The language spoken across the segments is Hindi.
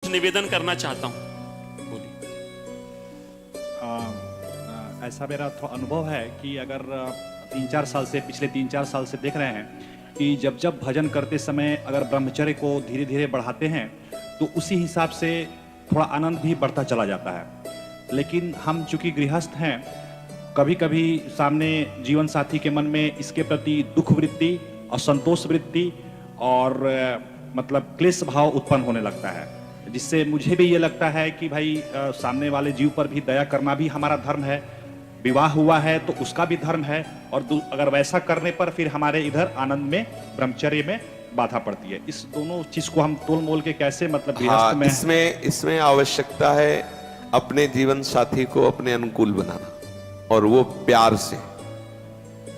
निवेदन करना चाहता हूं। बोलिए। ऐसा मेरा अनुभव है कि अगर 3-4 साल से, पिछले 3-4 साल से देख रहे हैं कि जब जब भजन करते समय अगर ब्रह्मचर्य को धीरे धीरे बढ़ाते हैं तो उसी हिसाब से थोड़ा आनंद भी बढ़ता चला जाता है। लेकिन हम चूंकि गृहस्थ हैं, कभी कभी सामने जीवन साथी के मन में इसके प्रति दुख वृत्ति, असंतोष वृत्ति और मतलब क्लेश भाव उत्पन्न होने लगता है, जिससे मुझे भी ये लगता है कि भाई सामने वाले जीव पर भी दया करना भी हमारा धर्म है। विवाह हुआ है तो उसका भी धर्म है, और अगर वैसा करने पर फिर हमारे इधर आनंद में, ब्रह्मचर्य में बाधा पड़ती है। इस दोनों चीज को हम तोल मोल के कैसे मतलब गृहस्थ में इसमें आवश्यकता है अपने जीवन साथी को अपने अनुकूल बनाना, और वो प्यार से।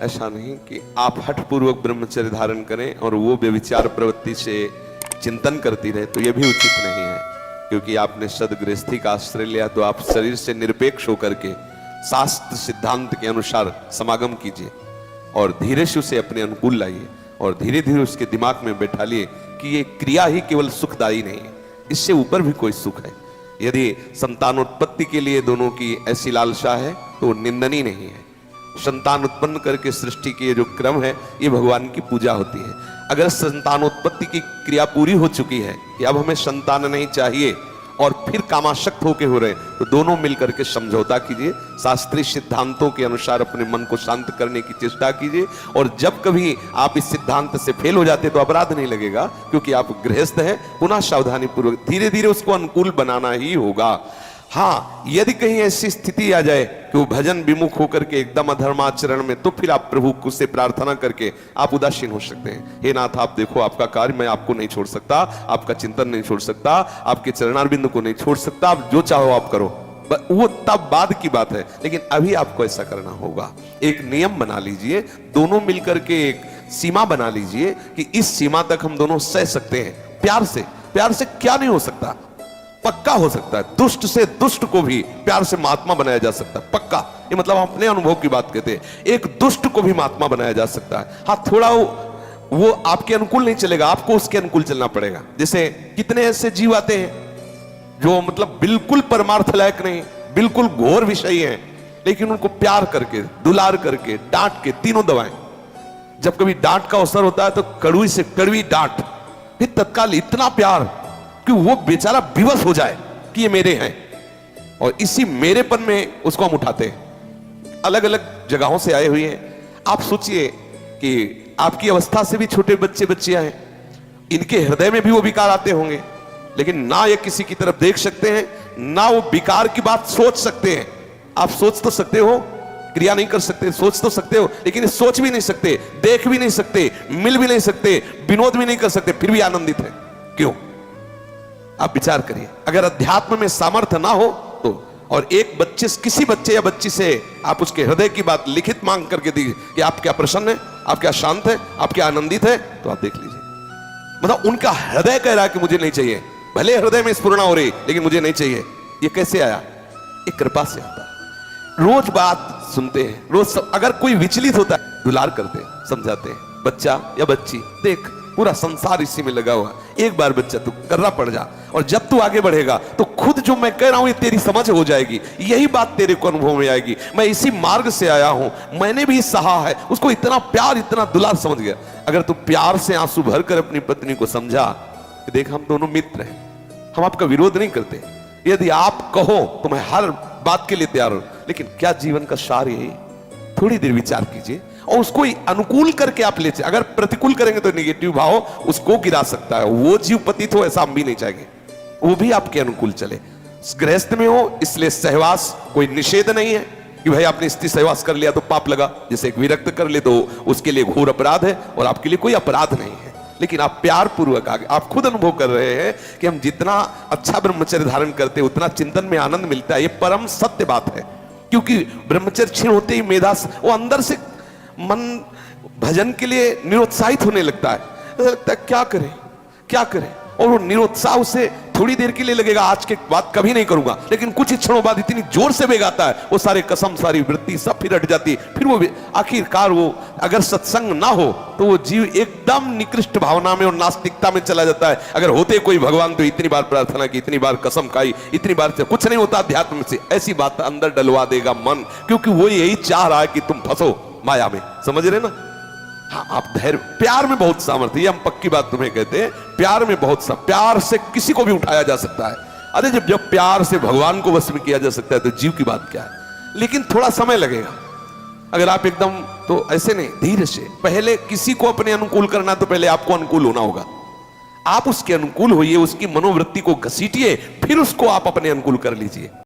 ऐसा नहीं कि आप हठपूर्वक ब्रह्मचर्य धारण करें और वो व्यभिचार प्रवृत्ति से चिंतन करती रहे, तो ये भी उचित नहीं है। क्योंकि आपने सदगृहस्थी का आश्रय लिया तो आप शरीर से निरपेक्ष होकर के शास्त्र सिद्धांत के अनुसार समागम कीजिए और धीरे से उसे अपने अनुकूल लाइए, और धीरे धीरे उसके दिमाग में बैठा लिए कि ये क्रिया ही केवल सुखदायी नहीं है, इससे ऊपर भी कोई सुख है। यदि संतानोत्पत्ति के लिए दोनों की ऐसी लालसा है तो निंदनीय नहीं है। संतान उत्पन्न करके सृष्टि के ये जो क्रम है, ये भगवान की पूजा होती है। अगर संतानोत्पत्ति की क्रिया पूरी हो चुकी है कि अब हमें संतान नहीं चाहिए और फिर कामाशक्त होके हो रहे, तो दोनों मिलकर के समझौता कीजिए, शास्त्रीय सिद्धांतों के अनुसार अपने मन को शांत करने की चेष्टा कीजिए। और जब कभी आप इस सिद्धांत से फेल हो जाते तो अपराध नहीं लगेगा, क्योंकि आप गृहस्थ हैं। पुनः सावधानी पूर्वक धीरे धीरे उसको अनुकूल बनाना ही होगा। हाँ, यदि कहीं ऐसी स्थिति आ जाए कि वो भजन विमुख होकर के एकदम अधर्माचरण में, तो फिर आप प्रभु से प्रार्थना करके आप उदासीन हो सकते हैं। हे नाथ, आप देखो आपका कार्य, मैं आपको नहीं छोड़ सकता, आपका चिंतन नहीं छोड़ सकता, आपके चरणारविंद को नहीं छोड़ सकता, आप जो चाहो आप करो। वो तब बाद की बात है, लेकिन अभी आपको ऐसा करना होगा। एक नियम बना लीजिए, दोनों मिलकर के एक सीमा बना लीजिए कि इस सीमा तक हम दोनों सह सकते हैं। प्यार से, प्यार से क्या नहीं हो सकता, पक्का हो सकता है। दुष्ट से दुष्ट को भी प्यार से महात्मा बनाया जा सकता है, पक्का। ये मतलब हम अपने अनुभव की बात कहते हैं। एक दुष्ट को भी महात्मा बनाया जा सकता है। हाँ, थोड़ा वो आपके अनुकूल नहीं चलेगा, आपको उसके अनुकूल चलना पड़ेगा। जैसे कितने ऐसे जीव आते हैं जो मतलब बिल्कुल परमार्थ लायक नहीं, बिल्कुल घोर विषयी हैं, लेकिन उनको प्यार करके, दुलार करके, डांट के, तीनों दबाएं। जब कभी डांट का अवसर होता है तो कड़वी से कड़वी डांट, फिर तत्काल इतना प्यार कि वो बेचारा विवश हो जाए कि ये मेरे हैं, और इसी मेरेपन में उसको हम उठाते हैं। अलग अलग जगहों से आए हुए हैं। आप सोचिए कि आपकी अवस्था से भी छोटे बच्चे बच्चियां हैं, इनके हृदय में भी वो विकार आते होंगे, लेकिन ना ये किसी की तरफ देख सकते हैं, ना वो विकार की बात सोच सकते हैं। आप सोच तो सकते हो, क्रिया नहीं कर सकते, सोच तो सकते हो, लेकिन सोच भी नहीं सकते, देख भी नहीं सकते, मिल भी नहीं सकते, विनोद भी नहीं कर सकते, फिर भी आनंदित है। क्यों? आप विचार करिए। अगर अध्यात्म में सामर्थ्य ना हो तो, और एक बच्चे, किसी बच्चे या बच्ची से आप उसके हृदय की बात लिखित मांग करके दी कि आप क्या प्रसन्न है, आप क्या शांत है, आप क्या आनंदित है, तो आप देख लीजिए। मतलब उनका हृदय कह रहा है कि मुझे नहीं चाहिए, भले हृदय में स्फुरणा हो रही, लेकिन मुझे नहीं चाहिए। ये कैसे आया? एक कृपा से आता है। रोज बात सुनते हैं, रोज अगर कोई विचलित होता है, दुलार करते हैं, समझाते हैं। बच्चा या बच्ची, देख पूरा संसार इसी में लगा हुआ, एक बार बच्चा तू कर्रा पड़ जा, और जब तू आगे बढ़ेगा तो खुद जो मैं कह रहा हूं ये तेरी समझ हो जाएगी, यही बात तेरे को अनुभव में आएगी। मैं इसी मार्ग से आया हूं, मैंने भी सहा है। उसको इतना प्यार, इतना दुलार समझ गया। अगर तू प्यार से आंसू भरकर अपनी पत्नी को समझा कि देख हम दोनों मित्र हैं, हम आपका विरोध नहीं करते, यदि आप कहो तो मैं हर बात के लिए तैयार हूं, लेकिन क्या जीवन का सार यही? थोड़ी देर विचार कीजिए और उसको अनुकूल करके आप ले चले। अगर प्रतिकूल करेंगे तो नेगेटिव भाव उसको गिरा सकता है। वो जीव पतित हो, ऐसा हम भी नहीं चाहेंगे, वो भी आपके अनुकूल चले। गृहस्थ में हो, इसलिए सहवास कोई निषेध नहीं है कि भाई आपने स्त्री सहवास कर लिया तो पाप लगा। जैसे एक विरक्त कर ले तो उसके लिए घोर अपराध है, और आपके लिए कोई अपराध नहीं है। लेकिन आप प्यार पूर्वक आगे, आप खुद अनुभव कर रहे हैं कि हम जितना अच्छा ब्रह्मचर्य धारण करते हैं उतना चिंतन में आनंद मिलता है। ये परम सत्य बात है। क्योंकि ब्रह्मचर्य क्षीण होते ही मेधा, वो अंदर से मन भजन के लिए निरुत्साहित होने लगता है। लगता है क्या करें क्या करें, और वो निरुत्साह से थोड़ी देर के लिए लगेगा, आज के बाद कभी नहीं करूंगा, लेकिन कुछ ही क्षणों बाद इतनी जोर से वेग आता है, वो सारे कसम, सारी वृत्ति सब फिर हट जाती है। फिर वो आखिरकार वो अगर सत्संग ना हो तो वो जीव एकदम निकृष्ट भावना में और नास्तिकता में चला जाता है। अगर होते कोई भगवान तो इतनी बार प्रार्थना की, इतनी बार कसम खाई, इतनी बार कुछ नहीं होता अध्यात्म से, ऐसी बात अंदर डलवा देगा मन, क्योंकि वो यही चाह रहा है कि तुम फंसो माया में। समझ रहे ना? हाँ, आप धैर्य, प्यार में बहुत सामर्थ्य, ये हम पक्की बात तुम्हें कहते हैं, प्यार में बहुत प्यार से किसी को भी उठाया जा सकता है। अरे जब प्यार से भगवान को वश में किया जा सकता है तो जीव की बात क्या है? लेकिन थोड़ा समय लगेगा। अगर आप एकदम तो ऐसे नहीं, धीरे से, पहले किसी को अपने अनुकूल करना तो पहले आपको अनुकूल होना होगा। आप उसके अनुकूल होइए, उसकी मनोवृत्ति को घसीटिए, फिर उसको आप अपने अनुकूल कर लीजिए।